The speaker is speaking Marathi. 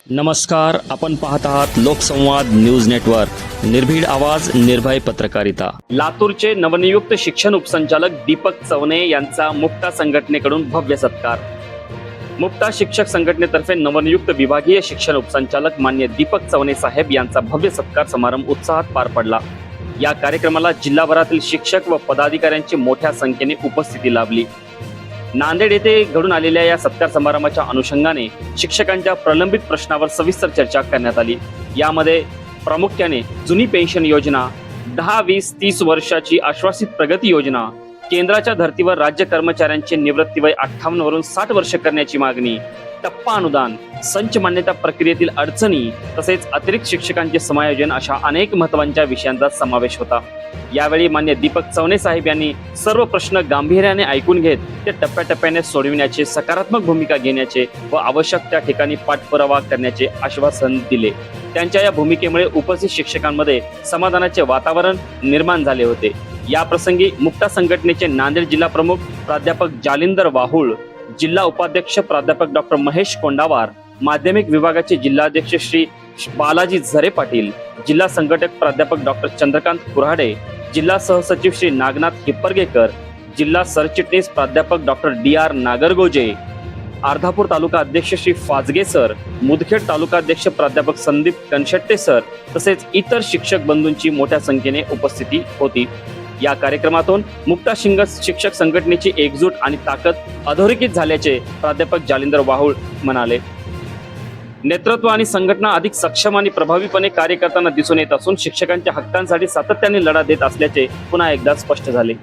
नमस्कार, आपण पाहत आहात लोकसंवाद न्यूज नेटवर्क, निर्भीड आवाज, निर्भय पत्रकारिता। लातूरचे नवनियुक्त शिक्षण उपसंचालक दीपक चवणे यांचा मुक्ता संघटनेकडून भव्य सत्कार। मुक्ता शिक्षक संघटनेतर्फे नवनियुक्त विभागीय शिक्षण उपसंचालक मान्य दीपक चवणे साहेब यांचा भव्य सत्कार समारंभ उत्साहात पार पडला। या कार्यक्रमाला जिल्हाभरातील शिक्षक व पदाधिकाऱ्यांची मोठ्या संख्येने उपस्थिती लाभली। नांदेड येथे घडून आलेल्या या सत्कार समारंभाच्या अनुषंगाने शिक्षकांच्या प्रलंबित प्रश्नावर सविस्तर चर्चा करण्यात आली। यामध्ये प्रामुख्याने जुनी पेन्शन योजना, 10, 20, 30 वर्षाची आश्वासित प्रगती योजना, केंद्राच्या धर्तीवर राज्य कर्मचाऱ्यांचे निवृत्ती वय 58 वरून 60 वर्ष करण्याची मागणी, टप्पा अनुदान, संच मान्यता प्रक्रियेतील अडचणी तसेच अतिरिक्त शिक्षकांचे समायोजन अशा अनेक महत्त्वाच्या विषयांचा समावेश होता। यावेळी मान्य दीपक चवणे साहेब यांनी सर्व प्रश्न गांभीर्याने ऐकून घेत ते टप्प्याटप्प्याने सोडविण्याचे, सकारात्मक भूमिका घेण्याचे व आवश्यक त्या ठिकाणी पाठपुरावा करण्याचे आश्वासन दिले। त्यांच्या या भूमिकेमुळे उपस्थित शिक्षकांमध्ये समाधानाचे वातावरण निर्माण झाले होते। या प्रसंगी मुक्ता संघटनेचे नांदेड जिल्हा प्रमुख प्राध्यापक जालिंदर वाहुळ, जिल्हा उपाध्यक्ष प्राध्यापक डॉक्टर महेश कोंडावार, माध्यमिक विभागाचे जिल्हाध्यक्ष श्री बालाजी झरे पाटील, जिल्हा संघटक प्राध्यापक डॉक्टर चंद्रकांत कुऱ्हाडे, जिल्हा सहसचिव श्री नागनाथ हिप्परगेकर, जिल्हा सरचिटणीस प्राध्यापक डॉक्टर DR नागरगोजे, अर्धापूर तालुका अध्यक्ष श्री फाजगे सर, मुदखेड तालुका अध्यक्ष प्राध्यापक संदीप कनशेट्टे सर तसेच इतर शिक्षक बंधूंची मोठ्या संख्येने उपस्थिती होती। या कार्यक्रमातून मुक्ता शिक्षक संघटनेची एकजूट आणि ताकद अधोरेखित झाल्याचे प्राध्यापक जालिंदर वाहुळ म्हणाले। नेतृत्व आणि संघटना अधिक सक्षम आणि प्रभावीपणे कार्य करताना दिसून येत असून शिक्षकांच्या हक्कांसाठी सातत्याने लढा देत असल्याचे पुन्हा एकदा स्पष्ट झाले।